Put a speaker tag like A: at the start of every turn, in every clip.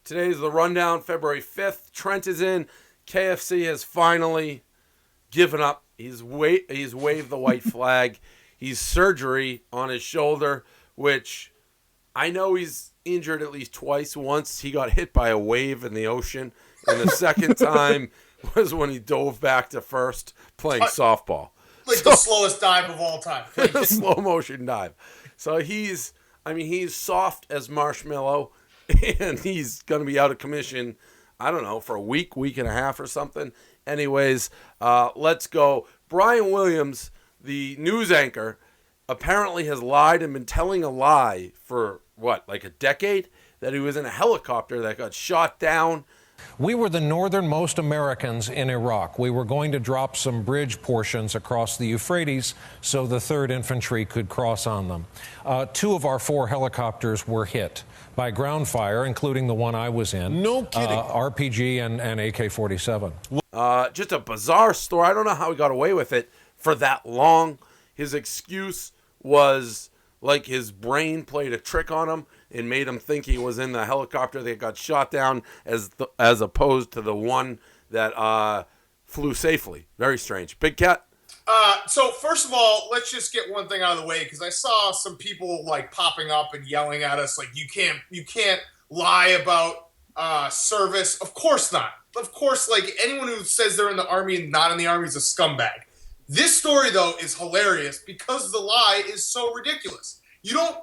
A: Today's the rundown, February 5th. Trent is in. KFC has finally given up. He's waved the white flag. He's surgery on his shoulder, which I know he's injured at least twice. Once he got hit by a wave in the ocean, and the second time was when he dove back to first playing softball.
B: The slowest dive of all time.
A: Slow motion dive. So he's soft as marshmallow, and he's going to be out of commission, I don't know, for a week and a half or something. Anyways, let's go. Brian Williams, the news anchor, apparently has lied and been telling a lie for, like a decade? That he was in a helicopter that got shot down.
C: We were the northernmost Americans in Iraq. We were going to drop some bridge portions across the Euphrates so the 3rd Infantry could cross on them. 2 of our 4 helicopters were hit by ground fire, including the one I was in.
D: No kidding.
C: RPG and AK-47.
A: Just a bizarre story. I don't know how he got away with it for that long. His excuse was like his brain played a trick on him and made him think he was in the helicopter that got shot down as opposed to the one that flew safely. Very strange. Big Cat?
B: So first of all, let's just get one thing out of the way, because I saw some people like popping up and yelling at us like you can't lie about service. Of course not. Of course, like anyone who says they're in the Army and not in the Army is a scumbag. This story though is hilarious because the lie is so ridiculous. You don't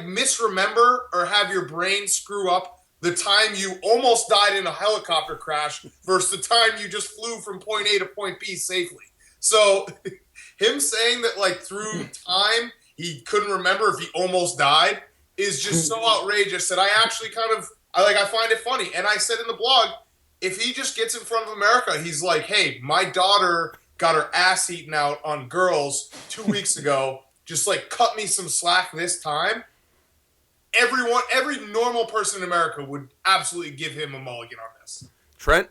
B: misremember or have your brain screw up the time you almost died in a helicopter crash versus the time you just flew from point A to point B safely. So him saying that like through time he couldn't remember if he almost died is just so outrageous that I actually I find it funny. And I said in the blog, if he just gets in front of America, he's like, hey, my daughter got her ass eaten out on girls 2 weeks ago. Just like cut me some slack this time. Every normal person in America would absolutely give him a mulligan on this.
A: Trent?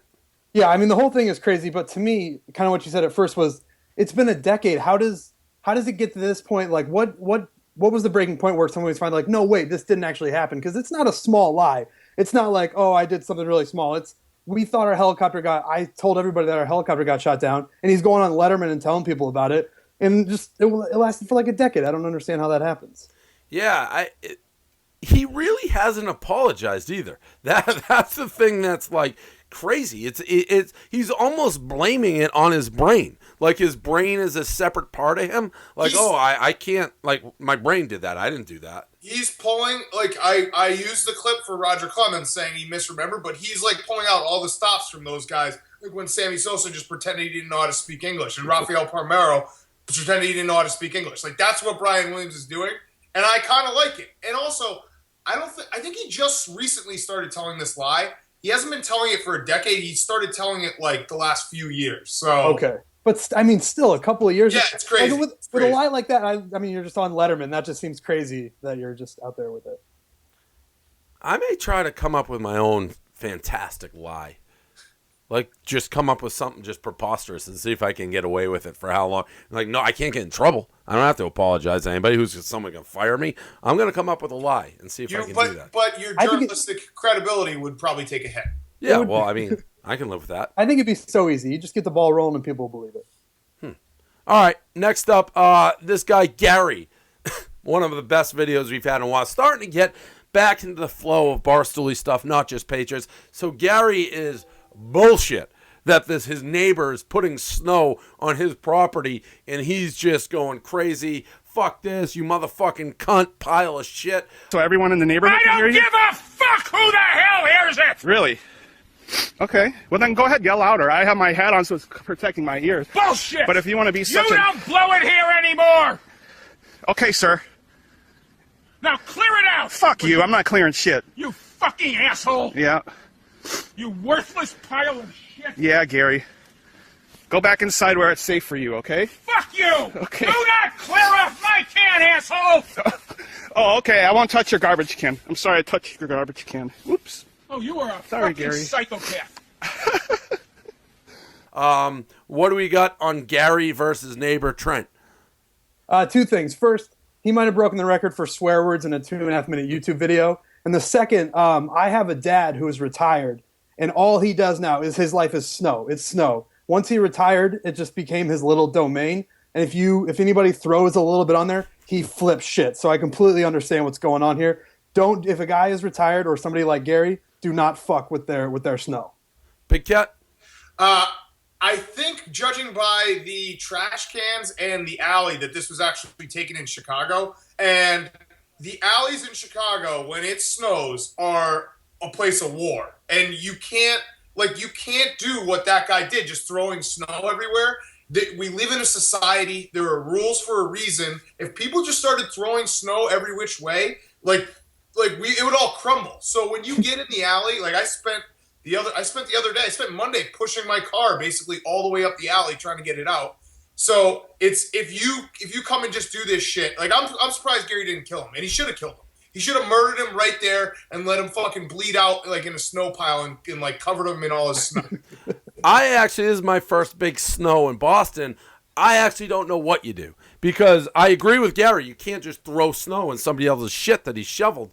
E: Yeah, I mean the whole thing is crazy, but to me, kind of what you said at first was it's been a decade. How does it get to this point? Like what was the breaking point where someone was finally like, no, wait, this didn't actually happen? Because it's not a small lie. It's not like, oh, I did something really small. We thought I told everybody that our helicopter got shot down, and he's going on Letterman and telling people about it. And just it lasted for like a decade. I don't understand how that happens.
A: Yeah, he really hasn't apologized either. That's the thing that's like crazy. It's he's almost blaming it on his brain. Like his brain is a separate part of him. Like, I can't, like my brain did that. I didn't do that.
B: He's pulling, like I used the clip for Roger Clemens saying he misremembered, but he's like pulling out all the stops from those guys. Like when Sammy Sosa just pretended he didn't know how to speak English, and Rafael Palmeiro pretended he didn't know how to speak English. Like that's what Brian Williams is doing, and I kind of like it. And also, I think he just recently started telling this lie. He hasn't been telling it for a decade. He started telling it like the last few years. So
E: okay, but I mean, still a couple of years.
B: Yeah, it's crazy.
E: Like, with a lie like that, I mean, you're just on Letterman. That just seems crazy that you're just out there with it.
A: I may try to come up with my own fantastic lie. Like, just come up with something just preposterous and see if I can get away with it for how long. Like, no, I can't get in trouble. I don't have to apologize to anybody who's someone going to fire me. I'm going to come up with a lie and see if I can do that.
B: But your journalistic credibility would probably take a hit.
A: Yeah, well, I mean, I can live with that.
E: I think it'd be so easy. You just get the ball rolling and people believe it.
A: All right, next up, this guy, Gary. One of the best videos we've had in a while. Starting to get back into the flow of Barstool stuff, not just Patriots. So Gary is bullshit that his neighbor is putting snow on his property and he's just going crazy. Fuck this, you motherfucking cunt pile of shit.
F: So everyone in the neighborhood can hear you?
G: I don't give a fuck who the hell hears it!
F: Really? Okay. Well, then go ahead, yell louder. I have my hat on, so it's protecting my ears.
G: Bullshit!
F: But if you want to be such
G: You don't blow it here anymore!
F: Okay, sir.
G: Now clear it out!
F: Fuck you, I'm not clearing shit.
G: You fucking asshole!
F: Yeah.
G: You worthless pile of shit!
F: Yeah, Gary. Go back inside where it's safe for you, okay?
G: Fuck you!
F: Okay.
G: Do not clear off my can, asshole!
F: Oh, okay, I won't touch your garbage can. I'm sorry I touched your garbage can. Whoops.
G: Oh, you are a
F: Sorry,
G: fucking
F: Gary.
G: psychopath.
A: What do we got on Gary versus neighbor Trent?
E: 2 things. First, he might have broken the record for swear words in a 2.5-minute YouTube video. And the second, I have a dad who is retired, and all he does now is his life is snow. It's snow. Once he retired, it just became his little domain. And if anybody throws a little bit on there, he flips shit. So I completely understand what's going on here. If a guy is retired or somebody like Gary, do not fuck with their snow.
A: Big Cat?
B: I think, judging by the trash cans and the alley, that this was actually taken in Chicago. And the alleys in Chicago, when it snows, are a place of war. And you can't do what that guy did, just throwing snow everywhere. We live in a society. There are rules for a reason. If people just started throwing snow every which way, it would all crumble. So when you get in the alley, like I spent the other day, I spent Monday pushing my car basically all the way up the alley trying to get it out. So it's if you come and just do this shit, like I'm surprised Gary didn't kill him, and he should have killed him. He should have murdered him right there and let him fucking bleed out like in a snow pile and like covered him in all his snow.
A: This is my first big snow in Boston. I actually don't know what you do, because I agree with Gary. You can't just throw snow in somebody else's shit that he shoveled.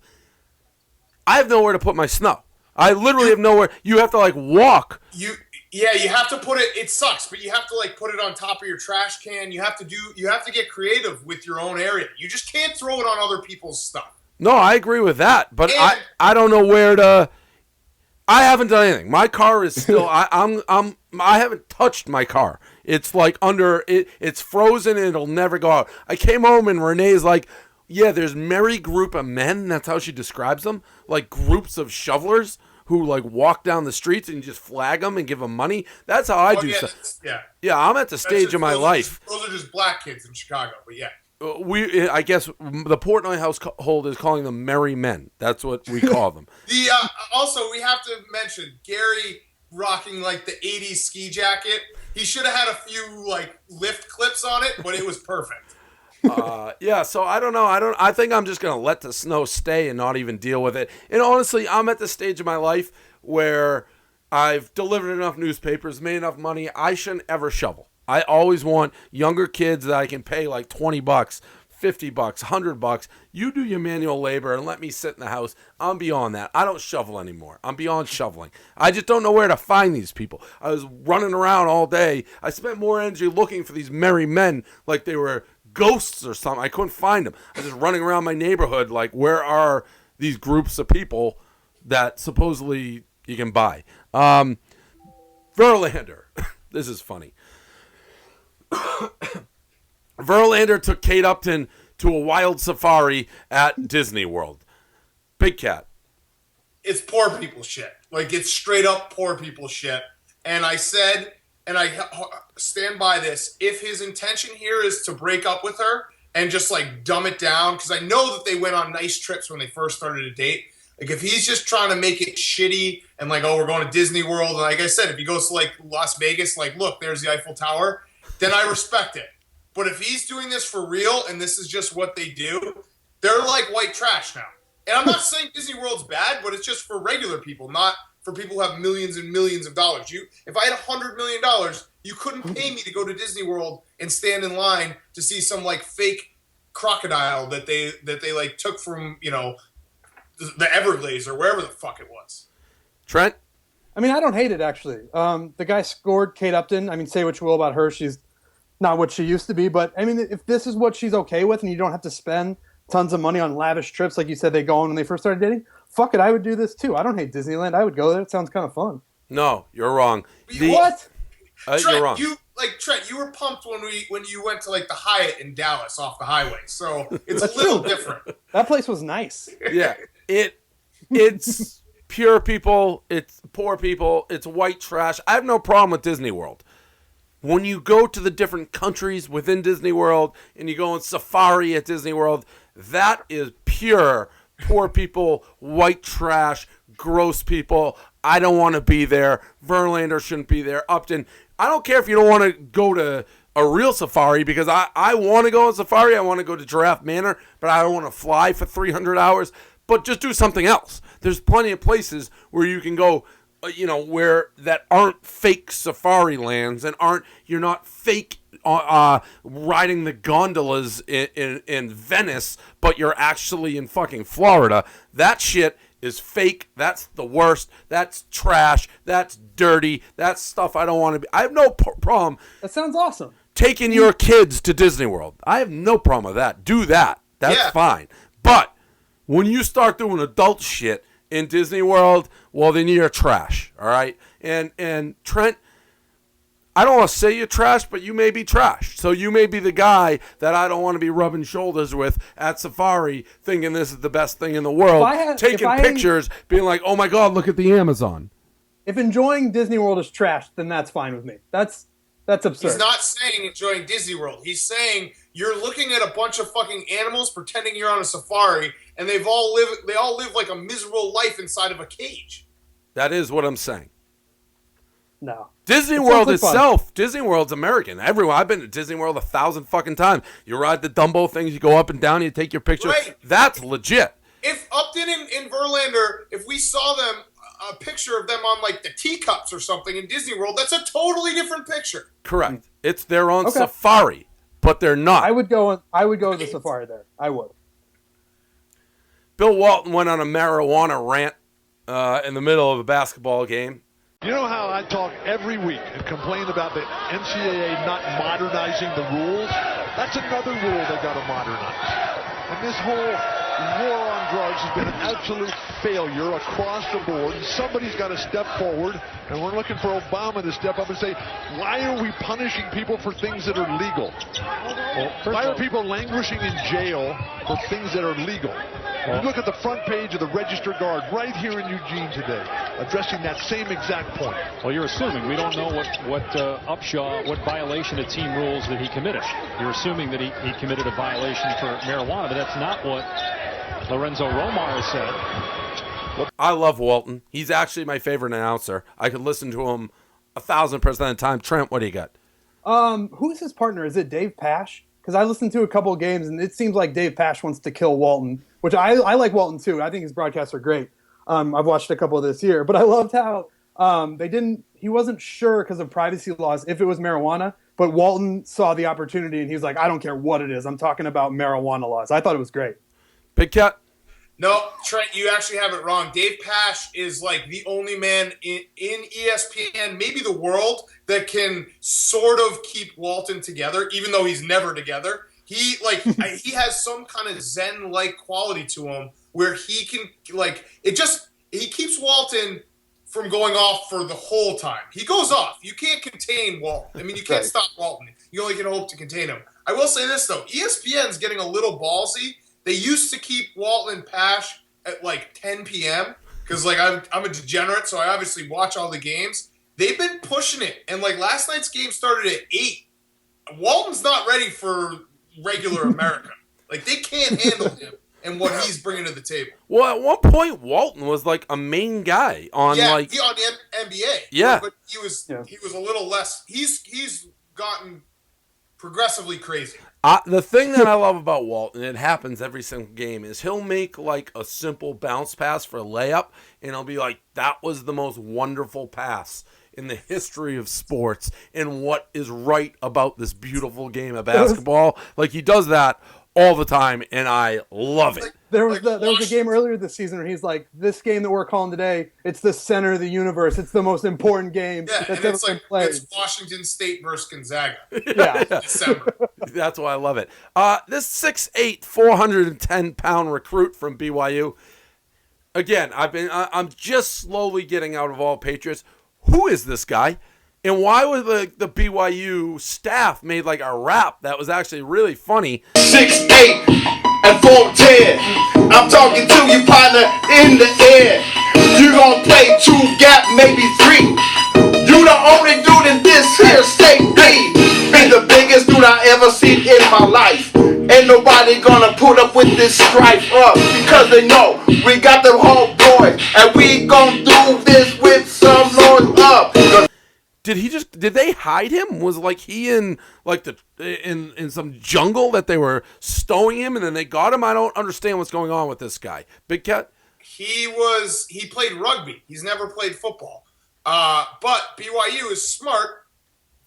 A: I have nowhere to put my snow. I literally have nowhere. You have to like walk.
B: You have to put it. It sucks, but you have to like put it on top of your trash can. You have to get creative with your own area. You just can't throw it on other people's stuff.
A: No, I agree with that, but I don't know where to. I haven't done anything. My car is still. I haven't touched my car. It's like under it. It's frozen and it'll never go out. I came home and Renee's like, "Yeah, there's merry group of men." That's how she describes them, like groups of shovelers who like walk down the streets and you just flag them and give them money. That's how I do stuff. Yeah. I'm at the stage of my life.
B: Those are just black kids in Chicago, but yeah.
A: I guess the Portnoy household is calling them merry men. That's what we call them.
B: Also, we have to mention Gary rocking like the 80s ski jacket. He should have had a few like lift clips on it, but it was perfect.
A: So I don't know. I think I'm just gonna let the snow stay and not even deal with it. And honestly, I'm at the stage of my life where I've delivered enough newspapers, made enough money. I shouldn't ever shovel. I always want younger kids that I can pay like $20, $50, $100. You do your manual labor and let me sit in the house. I'm beyond that. I don't shovel anymore. I'm beyond shoveling. I just don't know where to find these people. I was running around all day. I spent more energy looking for these merry men like they were ghosts or something. I couldn't find them. I was just running around my neighborhood like, where are these groups of people that supposedly you can buy? Verlander. This is funny. Verlander took Kate Upton to a wild safari at Disney World. Big Cat.
B: It's poor people shit. Like, it's straight up poor people shit. And I said, and I stand by this, if his intention here is to break up with her and just like dumb it down, because I know that they went on nice trips when they first started a date. Like, if he's just trying to make it shitty and like, oh, we're going to Disney World, and like I said, if he goes to like Las Vegas, like, look, there's the Eiffel Tower, then I respect it. But if he's doing this for real and this is just what they do, they're like white trash now. And I'm not saying Disney World's bad, but it's just for regular people, not for people who have millions and millions of dollars. If I had $100 million, you couldn't pay me to go to Disney World and stand in line to see some like fake crocodile that they like took from, you know, the Everglades or wherever the fuck it was.
A: Trent?
E: I mean, I don't hate it, actually. The guy scored Kate Upton. I mean, say what you will about her. She's not what she used to be. But, I mean, if this is what she's okay with and you don't have to spend tons of money on lavish trips like you said they go on when they first started dating, fuck it, I would do this too. I don't hate Disneyland. I would go there. It sounds kind of fun.
A: No, you're wrong.
E: What?
B: Trent,
A: you're wrong.
B: Trent, you were pumped when you went to like the Hyatt in Dallas off the highway. So it's a little different.
E: That place was nice.
A: Yeah. It's pure people, it's poor people, it's white trash. I have no problem with Disney World. When you go to the different countries within Disney World and you go on safari at Disney World, that is pure poor people, white trash, gross people. I don't want to be there. Verlander shouldn't be there. Upton, I don't care if you don't want to go to a real safari, because I want to go on safari. I want to go to Giraffe Manor, but I don't want to fly for 300 hours. But just do something else. There's plenty of places where you can go where that aren't fake safari lands and you're not fake riding the gondolas in Venice, but you're actually in fucking Florida. That shit is fake. That's the worst. That's trash. That's dirty. That's stuff I don't want to be. I have no problem.
E: That sounds awesome.
A: Taking your kids to Disney World. I have no problem with that. Do that. That's fine. But when you start doing adult shit in Disney World, well, then you're trash. All right? And Trent, I don't want to say you're trash, but you may be trash. So you may be the guy that I don't want to be rubbing shoulders with at Safari, thinking this is the best thing in the world, taking pictures, being like, oh my God, look at the Amazon.
E: If enjoying Disney World is trash, then that's fine with me. That's absurd.
B: He's not saying enjoying Disney World. He's saying you're looking at a bunch of fucking animals pretending you're on a safari, and they all live like a miserable life inside of a cage.
A: That is what I'm saying.
E: No.
A: Disney World itself, Disney World's American. Everyone, I've been to Disney World 1,000 fucking times. You ride the Dumbo things, you go up and down, you take your picture.
B: Right.
A: That's legit.
B: If Upton and Verlander, if we saw them, a picture of them on like the teacups or something in Disney World, that's a totally different picture.
A: Correct. They're on safari, but they're not.
E: I would go with the safari there. I would.
A: Bill Walton went on a marijuana rant in the middle of a basketball game.
D: You know how I talk every week and complain about the NCAA not modernizing the rules? That's another rule they got to modernize. And this whole war on drugs has been an absolute failure across the board. And somebody's got to step forward, and we're looking for Obama to step up and say, why are we punishing people for things that are legal? Why are people languishing in jail for things that are legal? You look at the front page of the Register Guard right here in Eugene today, addressing that same exact point.
H: Well, you're assuming we don't know what violation of team rules that he committed. You're assuming that he committed a violation for marijuana, but that's not what Lorenzo Romar has said.
A: I love Walton. He's actually my favorite announcer. I could listen to him 1,000% of the time. Trent, what do you got?
E: Who's his partner? Is it Dave Pasch? Because I listened to a couple of games, and it seems like Dave Pasch wants to kill Walton, which I like Walton too. I think his broadcasts are great. I've watched a couple of this year, but I loved how he wasn't sure because of privacy laws if it was marijuana, but Walton saw the opportunity, and he was like, I don't care what it is. I'm talking about marijuana laws. I thought it was great.
A: Big Cat?
B: No, Trent, you actually have it wrong. Dave Pasch is like the only man in ESPN, maybe the world, that can sort of keep Walton together, even though he's never together. He he has some kind of Zen-like quality to him where he can he keeps Walton from going off for the whole time. He goes off. You can't contain Walton. I mean, you can't stop Walton. You only can hope to contain him. I will say this though, ESPN's getting a little ballsy. They used to keep Walton and Pasch at like 10 p.m. because like I'm a degenerate, so I obviously watch all the games. They've been pushing it, and like last night's game started at 8. Walton's not ready for regular America. Like they can't handle him and what he's bringing to the table.
A: Well, at one point, Walton was like a main guy on
B: on the NBA.
A: Yeah,
B: but he was a little less. He's gotten progressively crazy.
A: The thing that I love about Walton, it happens every single game, is he'll make like a simple bounce pass for a layup, and he'll be like, that was the most wonderful pass in the history of sports, and what is right about this beautiful game of basketball. Like, he does that all the time, and I love it.
E: There was a game earlier this season where he's like, this game that we're calling today, it's the center of the universe. It's the most important game that's ever been played.
B: It's Washington State versus Gonzaga.
E: Yeah.
B: December.
A: That's why I love it. This 6'8", 410-pound recruit from BYU. Again, I'm just slowly getting out of all Patriots. Who is this guy? And why was the BYU staff made like a rap that was actually really funny?
I: 6'8" and 4'10". I'm talking to you, partner, in the air. You gon' play 2 gap, maybe 3. You the only dude in this here state, B. Be the biggest dude I ever seen in my life. Ain't nobody gonna put up with this strife up, because they know we got the whole boys, and we gon' do this with some noise up.
A: Did they hide him? Was like he in like in some jungle that they were stowing him and then they got him? I don't understand what's going on with this guy. Big Cat?
B: He played rugby. He's never played football. But BYU is smart.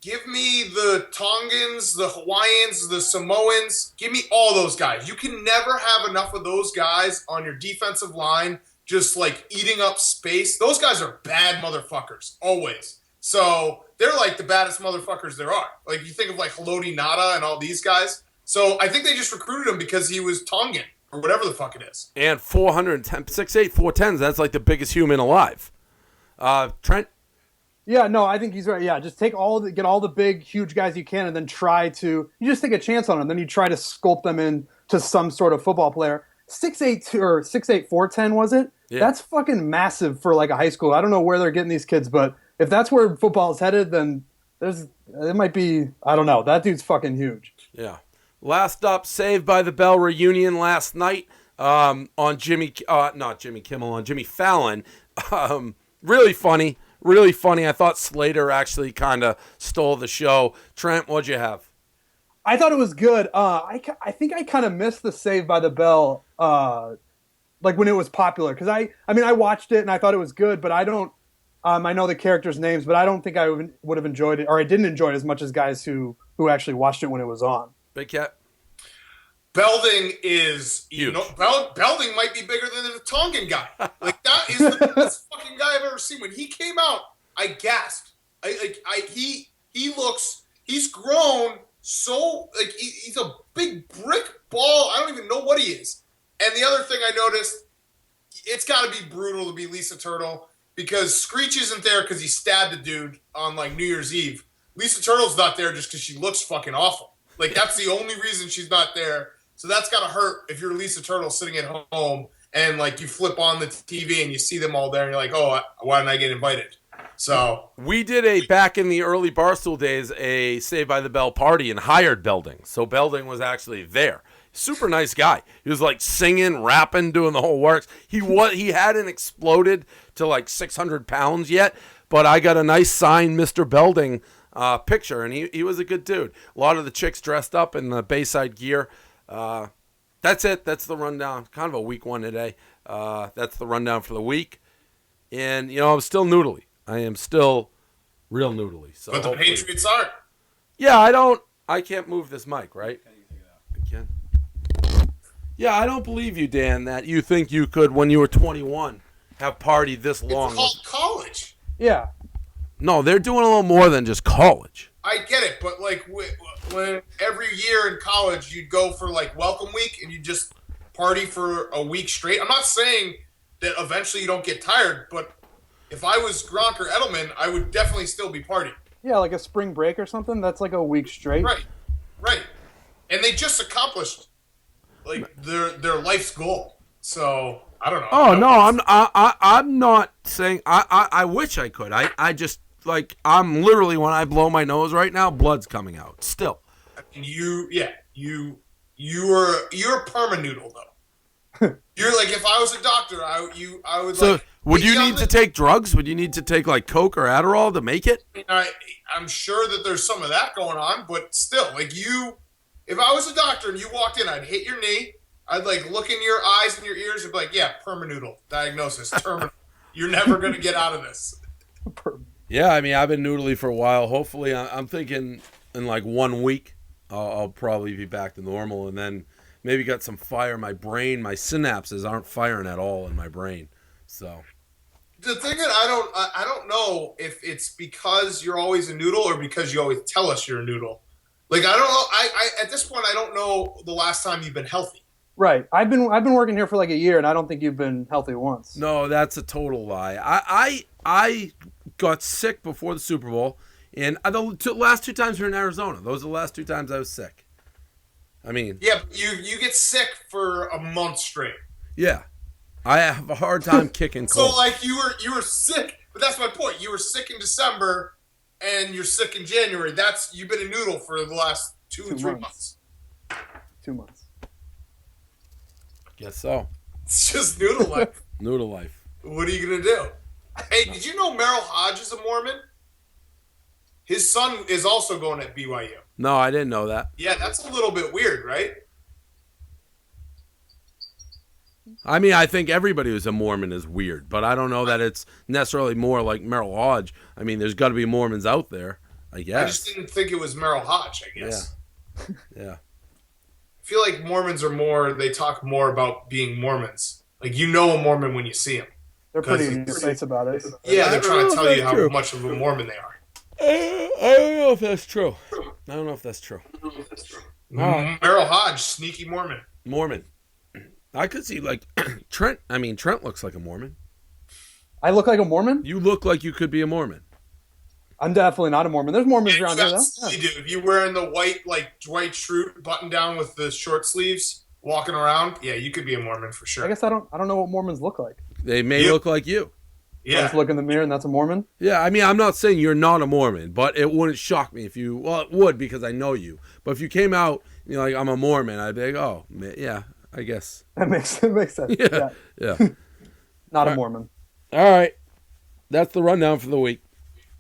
B: Give me the Tongans, the Hawaiians, the Samoans. Give me all those guys. You can never have enough of those guys on your defensive line just like eating up space. Those guys are bad motherfuckers, always. So they're like the baddest motherfuckers there are. Like you think of like Haloti Nada and all these guys. So I think they just recruited him because he was Tongan or whatever the fuck it is.
A: And 410, 6'8", 410s, that's like the biggest human alive. Trent?
E: Yeah, no, I think he's right. Yeah, just get all the big, huge guys you can, and then you just take a chance on them. Then you try to sculpt them into some sort of football player. 6'8" or 6'8", 410 was it? Yeah. That's fucking massive for like a high school. I don't know where they're getting these kids, but if that's where football is headed, then it might be. I don't know. That dude's fucking huge.
A: Yeah. Last up, Saved by the Bell reunion last night on not Jimmy Kimmel, on Jimmy Fallon. Really funny. Really funny. I thought Slater actually kind of stole the show. Trent, what'd you have?
E: I thought it was good. I think I kind of missed the Saved by the Bell, like when it was popular. Because I watched it and I thought it was good, but I don't. I know the characters' names, but I don't think I would have enjoyed it, or I didn't enjoy it as much as guys who actually watched it when it was on.
A: Big Cat.
B: Belding is huge. Belding might be bigger than the Tongan guy. Like that is the best fucking guy I've ever seen. When he came out, I gasped. He's grown so like he's a big brick ball. I don't even know what he is. And the other thing I noticed, it's got to be brutal to be Lisa Turtle because Screech isn't there because he stabbed a dude on like New Year's Eve. Lisa Turtle's not there just because she looks fucking awful. Like that's the only reason she's not there. So that's got to hurt if you're Lisa Turtle sitting at home and like you flip on the TV and you see them all there and you're like, oh, why didn't I get invited? So
A: we did back in the early Barstool days, a Saved by the Bell party and hired Belding. So Belding was actually there. Super nice guy. He was like singing, rapping, doing the whole works. He hadn't exploded to like 600 pounds yet, but I got a nice signed Mr. Belding picture, and he was a good dude. A lot of the chicks dressed up in the Bayside gear. That's it. That's the rundown. Kind of a weak one today. That's the rundown for the week. And, I'm still noodly. I am still real noodly. So
B: but the Patriots aren't.
A: Yeah, I can't move this mic, right? I can. Yeah, I don't believe you, Dan, that you think you could, when you were 21, have partied this long.
B: It's called college.
E: Yeah.
A: No, they're doing a little more than just college.
B: I get it, but like when every year in college you'd go for like welcome week and you just party for a week straight. I'm not saying that eventually you don't get tired, but if I was Gronk or Edelman, I would definitely still be partying.
E: Yeah, like a spring break or something. That's like a week straight.
B: Right. And they just accomplished like their life's goal. So I don't know.
A: Oh no, I'm not saying I wish I could. I just. Like, I'm literally, when I blow my nose right now, blood's coming out. Still.
B: You're a perma-noodle, though. You're like, if I was a doctor, I would
A: so
B: like...
A: would you need to take drugs? Would you need to take, like, Coke or Adderall to make it?
B: I'm sure that there's some of that going on, but still, like, if I was a doctor and you walked in, I'd hit your knee, I'd, like, look in your eyes and your ears and be like, yeah, perma-noodle, diagnosis, terminal. You're never going to get out of this.
A: Yeah, I mean, I've been noodly for a while. Hopefully, I'm thinking in like 1 week, I'll probably be back to normal, and then maybe got some fire. My brain, my synapses aren't firing at all in my brain. So
B: the thing that I don't know if it's because you're always a noodle or because you always tell us you're a noodle. Like I don't know. I at this point I don't know the last time you've been healthy.
E: Right. I've been working here for like a year, and I don't think you've been healthy once.
A: No, that's a total lie. I got sick before the Super Bowl, and the last 2 times we were in Arizona. Those are the last 2 times I was sick. I mean,
B: yeah, but you get sick for a month straight.
A: Yeah, I have a hard time kicking cold.
B: So like you were sick, but that's my point. You were sick in December, and you're sick in January. You've been a noodle for the last 2 or 3 months.
E: 2 months.
A: Guess so.
B: It's just noodle life.
A: Noodle life.
B: What are you gonna do? Hey, did you know Merrill Hodge is a Mormon? His son is also going at BYU.
A: No, I didn't know that.
B: Yeah, that's a little bit weird, right?
A: I mean, I think everybody who's a Mormon is weird, but I don't know that it's necessarily more like Merrill Hodge. I mean, there's got to be Mormons out there, I guess.
B: I just didn't think it was Merrill Hodge, I guess.
A: Yeah.
B: I feel like Mormons are more, they talk more about being Mormons. Like, you know a Mormon when you see them.
E: They're pretty in your face about it.
B: Yeah, they're trying to tell you how
A: true.
B: much of a Mormon they are.
A: I don't know if that's true.
B: Merrill Hodge, sneaky
A: Mormon. I could see, like, Trent. I mean, Trent looks like a Mormon.
E: I look like a Mormon?
A: You look like you could be a Mormon.
E: I'm definitely not a Mormon. There's Mormons around here, though.
B: You do. If you're wearing the white, like, Dwight Schrute button down with the short sleeves, walking around, yeah, you could be a Mormon for sure.
E: I guess I don't know what Mormons look like.
A: They may look like you.
E: I just look in the mirror and that's a Mormon?
A: Yeah, I mean, I'm not saying you're not a Mormon, but it wouldn't shock me if you, well, it would because I know you. But if you came out, you know, like, I'm a Mormon, I'd be like, oh, yeah, I guess.
E: That makes sense.
A: Yeah.
E: Not a Mormon.
A: All right. That's the rundown for the week.